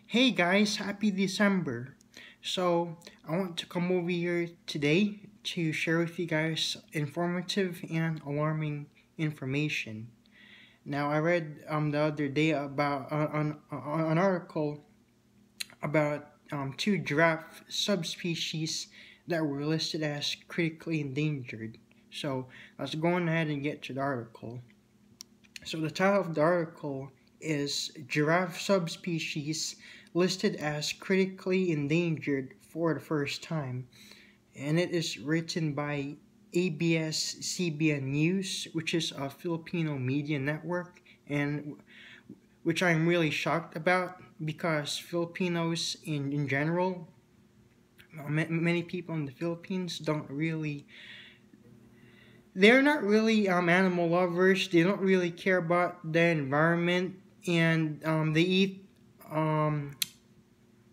Hey guys, happy December. So, I want to come over here today to share with you guys informative and alarming information. Now, I read the other day about an article about two giraffe subspecies that were listed as critically endangered. So, let's go on ahead and get to the article. So the title of the article is Giraffe Subspecies Listed as Critically Endangered for the First Time. And it is written by ABS-CBN News, which is a Filipino media network, and which I'm really shocked about because Filipinos in general, many people in the Philippines don't really they're not really animal lovers. They don't really care about the environment, and they eat um,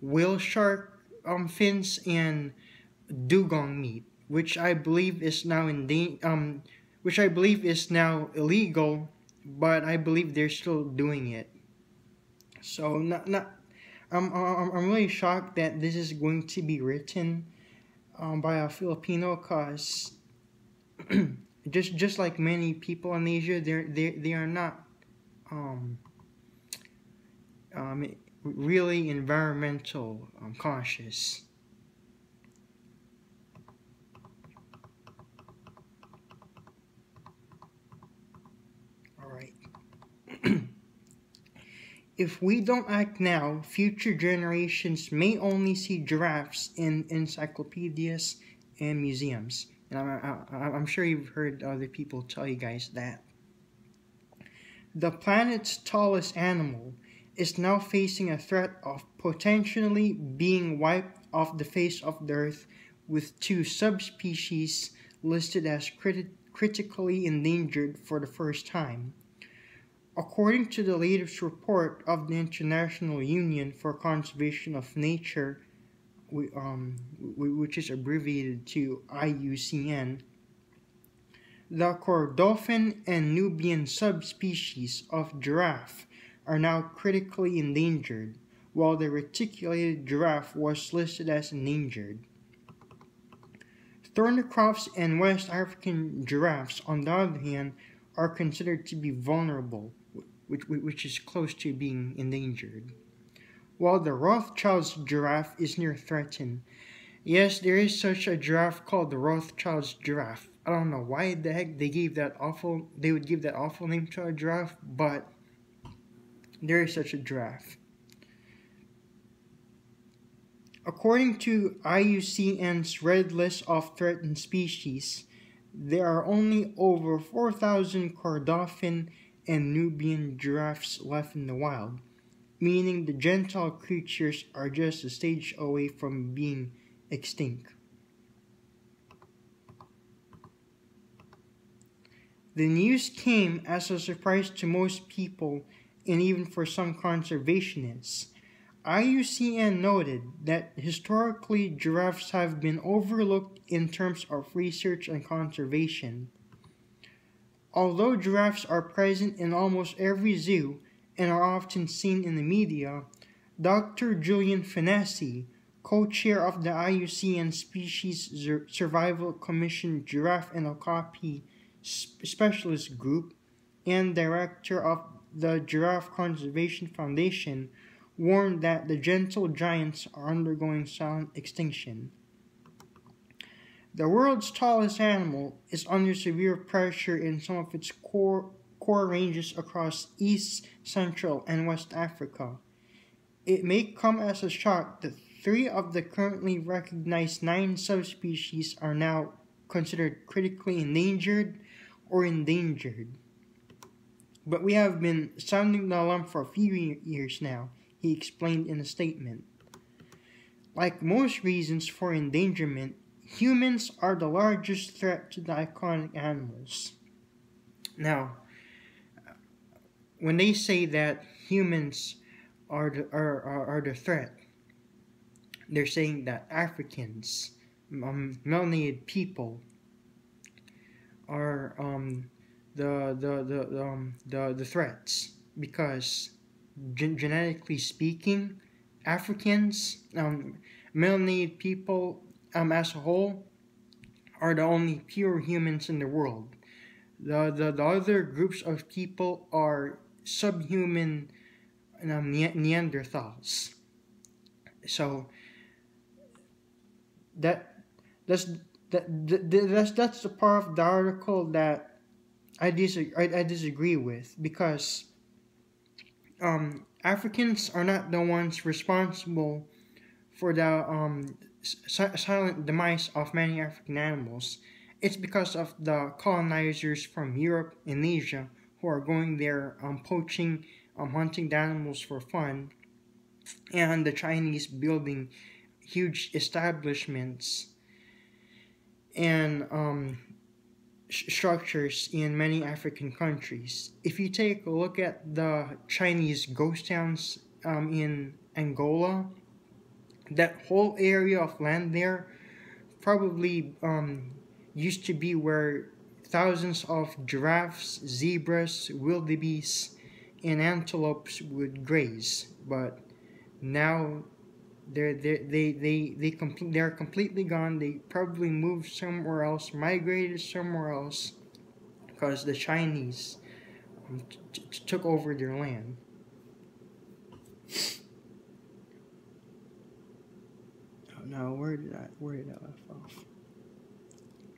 whale shark fins and dugong meat, which I believe is now illegal, but I believe they're still doing it. So not I'm really shocked that this is going to be written by a Filipino, cause just like many people in Asia, they are not um, um, really environmental conscious. All right. If we don't act now, future generations may only see giraffes in encyclopedias and museums. And I'm sure you've heard other people tell you guys that. The planet's tallest animal is now facing a threat of potentially being wiped off the face of the Earth, with two subspecies listed as critically endangered for the first time. According to the latest report of the International Union for Conservation of Nature, which is abbreviated to IUCN, the Kordofan and Nubian subspecies of giraffe are now critically endangered, while the reticulated giraffe was listed as endangered. Thornycrops and West African giraffes, on the other hand, are considered to be vulnerable, which is close to being endangered. While the Rothschild's giraffe is near threatened. Yes, there is such a giraffe called the Rothschild's giraffe. I don't know why the heck they would give that awful name to a giraffe, but there is such a giraffe. According to IUCN's Red List of Threatened Species, there are only over 4,000 Kordofan and Nubian giraffes left in the wild, meaning the gentile creatures are just a stage away from being extinct. The news came as a surprise to most people and even for some conservationists. IUCN noted that historically giraffes have been overlooked in terms of research and conservation. Although giraffes are present in almost every zoo and are often seen in the media, Dr. Julian Fennessy, co-chair of the IUCN Species Survival Commission Giraffe and Okapi Specialist Group and director of the Giraffe Conservation Foundation, warned that the gentle giants are undergoing silent extinction. The world's tallest animal is under severe pressure in some of its core ranges across East, Central, and West Africa. It may come as a shock that 3 of the currently recognized 9 subspecies are now considered critically endangered or endangered. But we have been sounding the alarm for a few years now, he explained in a statement. Like most reasons for endangerment, humans are the largest threat to the iconic animals. Now, when they say that humans are the threat, they're saying that Africans, melanated people, are the threats because genetically speaking, Africans, melanated people as a whole, are the only pure humans in the world. The other groups of people are subhuman Neanderthals. So that that's that's the part of the article that I disagree with, because Africans are not the ones responsible for the silent demise of many African animals. It's because of the colonizers from Europe and Asia who are going there poaching, hunting the animals for fun, and the Chinese building huge establishments and structures in many African countries. If you take a look at the Chinese ghost towns in Angola, that whole area of land there probably used to be where thousands of giraffes, zebras, wildebeests, and antelopes would graze. But now they're completely gone. They probably moved somewhere else, migrated somewhere else, because the Chinese took over their land. Now, where did I left off?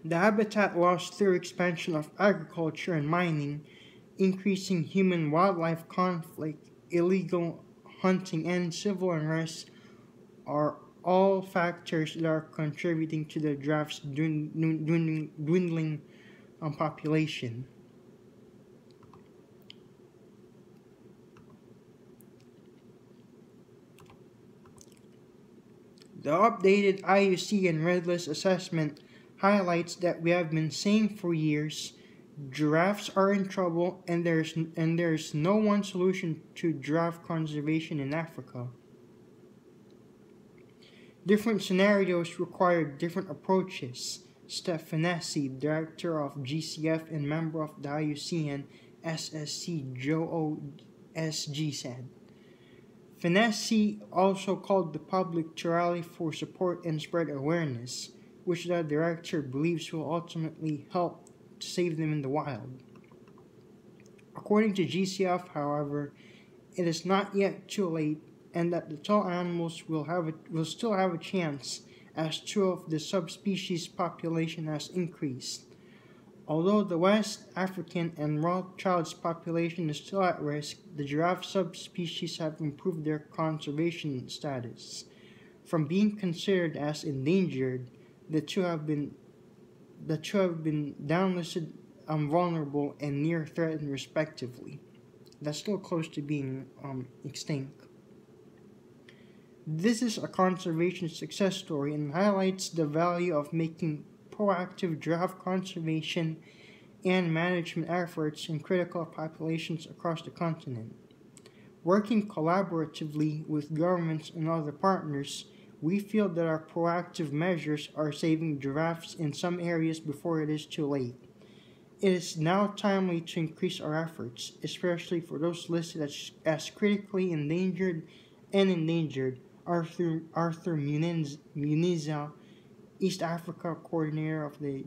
The habitat loss through expansion of agriculture and mining, increasing human-wildlife conflict, illegal hunting, and civil unrest are all factors that are contributing to the giraffe's dwindling population. The updated IUC and Red List assessment highlights that we have been saying for years giraffes are in trouble, and there's no one solution to giraffe conservation in Africa. Different scenarios require different approaches. Steph Finessi, director of GCF and member of the IUCN SSC JOSG, said. Finessi also called the public to rally for support and spread awareness, which the director believes will ultimately help to save them in the wild. According to GCF, however, it is not yet too late, and that the tall animals will still have a chance, as two of the subspecies population has increased. Although the West African and Rothschild's population is still at risk, the giraffe subspecies have improved their conservation status. From being considered as endangered, the two have been downlisted, vulnerable, and near threatened respectively. That's still close to being extinct. This is a conservation success story and highlights the value of making proactive giraffe conservation and management efforts in critical populations across the continent. Working collaboratively with governments and other partners, we feel that our proactive measures are saving giraffes in some areas before it is too late. It is now timely to increase our efforts, especially for those listed as critically endangered and endangered. Arthur Muniza, East Africa coordinator of the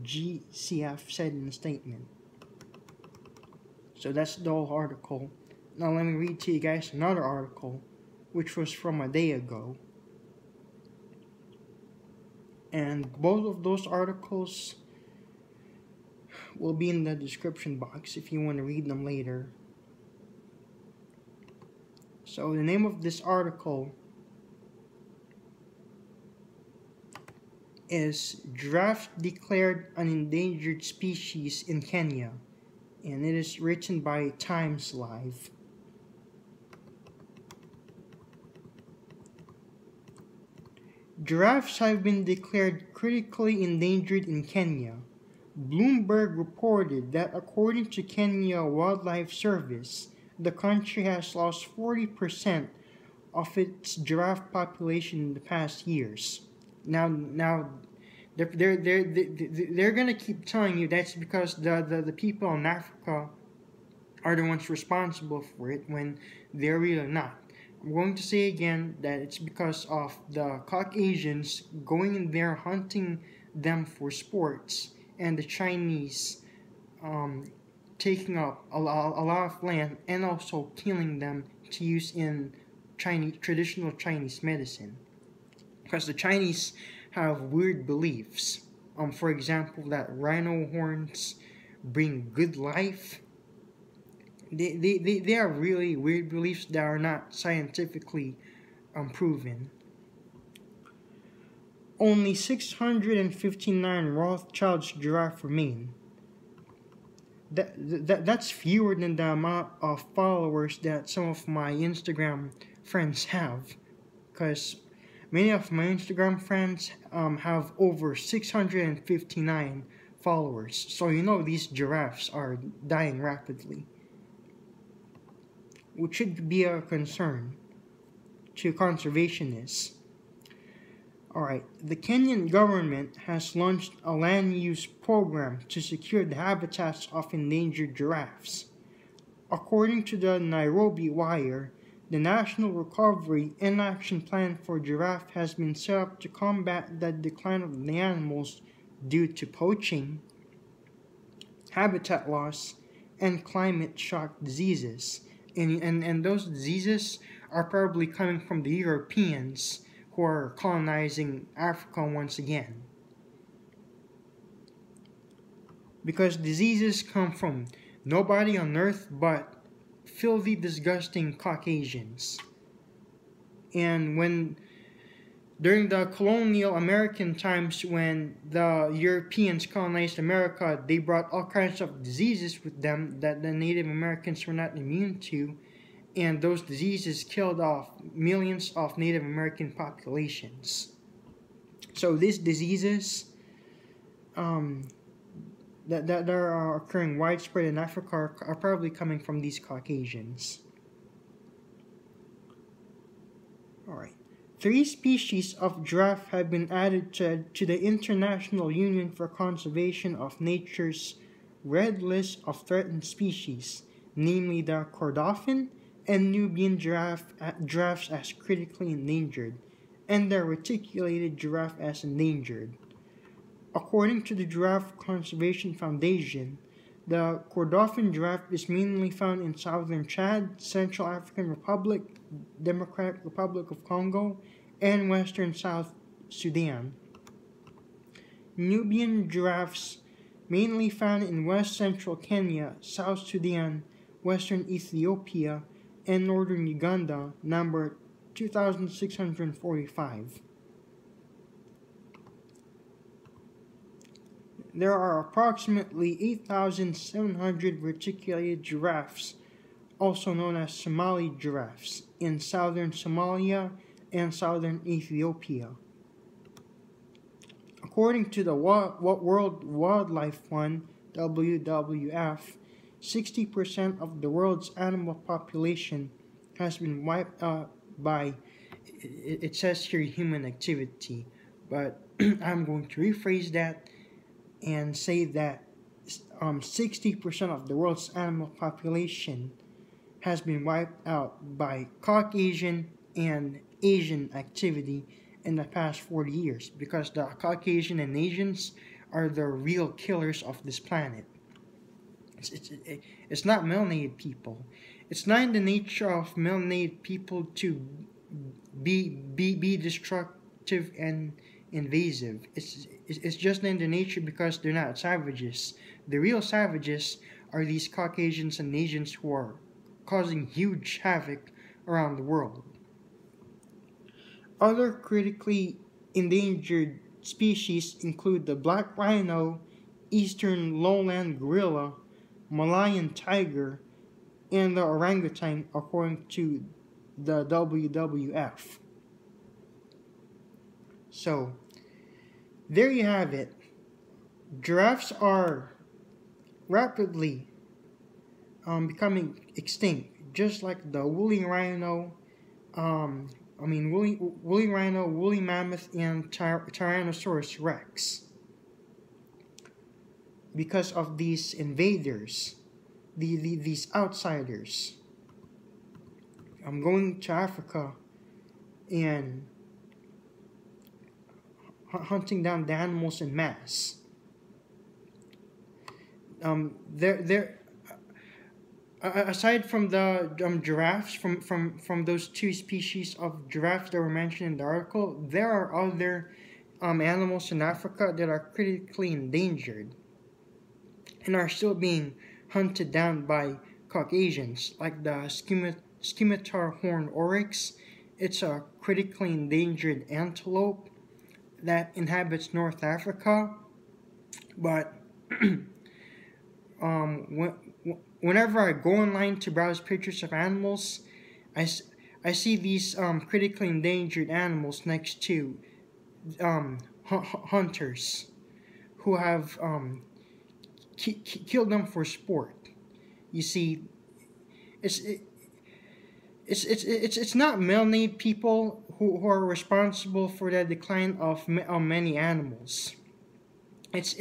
GCF, said in a statement. So that's the whole article. Now let me read to you guys another article, which was from a day ago. And both of those articles will be in the description box if you want to read them later. So the name of this article is Giraffe Declared an Endangered Species in Kenya, and it is written by Times Live. Giraffes have been declared critically endangered in Kenya. Bloomberg reported that according to Kenya Wildlife Service, the country has lost 40% of its giraffe population in the past years. Now, they're gonna keep telling you that's because the people in Africa are the ones responsible for it, when they're really not. I'm going to say again that it's because of the Caucasians going in there hunting them for sports, and the Chinese um, taking up a lot of land and also killing them to use in traditional Chinese medicine. Because the Chinese have weird beliefs. For example, that rhino horns bring good life. They are really weird beliefs that are not scientifically proven. Only 659 Rothschild's giraffe remain. That's fewer than the amount of followers that some of my Instagram friends have. Because many of my Instagram friends have over 659 followers. So you know these giraffes are dying rapidly, which should be a concern to conservationists. Alright, the Kenyan government has launched a land use program to secure the habitats of endangered giraffes. According to the Nairobi Wire, the National Recovery and Action Plan for Giraffe has been set up to combat the decline of the animals due to poaching, habitat loss, and climate shock diseases. And those diseases are probably coming from the Europeans who are colonizing Africa once again. Because diseases come from nobody on earth but filthy, disgusting Caucasians. And during the colonial American times, when the Europeans colonized America, they brought all kinds of diseases with them that the Native Americans were not immune to, and those diseases killed off millions of Native American populations. So these diseases that are occurring widespread in Africa are probably coming from these Caucasians. Alright. 3 species of giraffe have been added to the International Union for Conservation of Nature's Red List of Threatened Species, namely the Kordofan and Nubian giraffes as critically endangered, and the reticulated giraffe as endangered. According to the Giraffe Conservation Foundation, the Kordofan giraffe is mainly found in southern Chad, Central African Republic, Democratic Republic of Congo, and western South Sudan. Nubian giraffes mainly found in west central Kenya, South Sudan, western Ethiopia, and northern Uganda, number 2,645. There are approximately 8,700 reticulated giraffes, also known as Somali giraffes, in southern Somalia and southern Ethiopia. According to the World Wildlife Fund, WWF, 60% of the world's animal population has been wiped out by, it says here, human activity, but I'm going to rephrase that and say that 60% of the world's animal population has been wiped out by Caucasian and Asian activity in the past 40 years, because the Caucasian and Asians are the real killers of this planet. It's not melanated people. It's not in the nature of melanated people to be destructive and invasive. It's just in the nature because they're not savages. The real savages are these Caucasians and Asians who are causing huge havoc around the world. Other critically endangered species include the black rhino, eastern lowland gorilla, Malayan tiger, and the orangutan, according to the WWF. So, there you have it. Giraffes are rapidly becoming extinct, just like the woolly rhino, woolly rhino, woolly mammoth, and Tyrannosaurus rex. Because of these invaders, these outsiders. going to Africa and hunting down the animals in mass. There aside from the giraffes, from those two species of giraffes that were mentioned in the article, there are other animals in Africa that are critically endangered and are still being hunted down by Caucasians, like the scimitar horned oryx. It's a critically endangered antelope that inhabits North Africa, but whenever I go online to browse pictures of animals, I see these critically endangered animals next to hunters who have killed them for sport. You see, it's not melanated people who are responsible for the decline of many animals. It's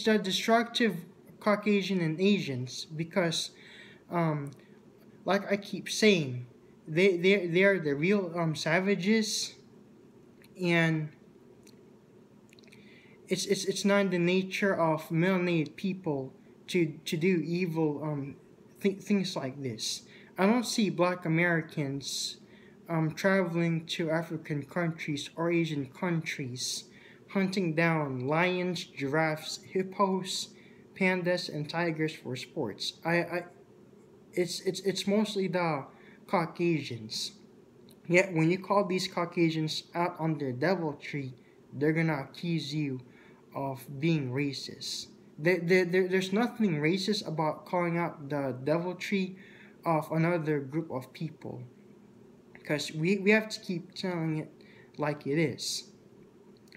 the destructive Caucasian and Asians, because like I keep saying, they are the real savages, and it's not in the nature of melanated people to do evil things like this. I don't see Black Americans traveling to African countries or Asian countries, hunting down lions, giraffes, hippos, pandas, and tigers for sports. It's mostly the Caucasians. Yet when you call these Caucasians out on their deviltry, they're gonna accuse you of being racist. There's nothing racist about calling out the deviltry of another group of people, because we have to keep telling it like it is,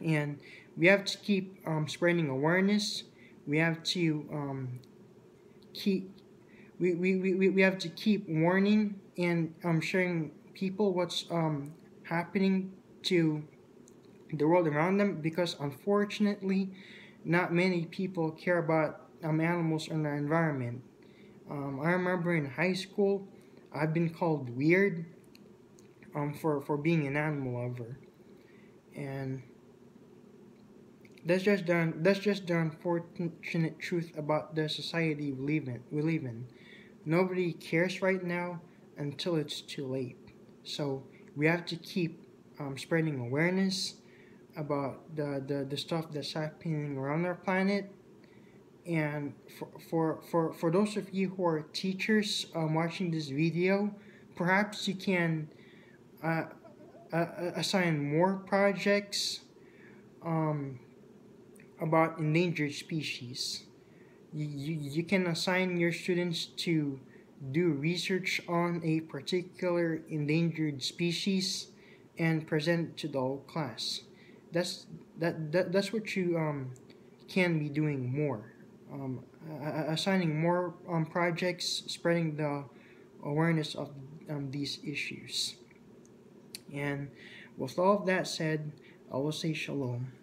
and we have to keep spreading awareness. We have to keep we have to keep warning and sharing people what's happening to the world around them, because unfortunately not many people care about animals in their environment. I remember in high school I've been called weird for being an animal lover, and that's just the unfortunate truth about the society we live in. Nobody cares right now until it's too late. So we have to keep spreading awareness about the stuff that's happening around our planet. And for those of you who are teachers watching this video, perhaps you can assign more projects about endangered species. You can assign your students to do research on a particular endangered species and present it to the whole class. That's what you can be doing more. Assigning more projects, spreading the awareness of these issues. And with all of that said, I will say shalom.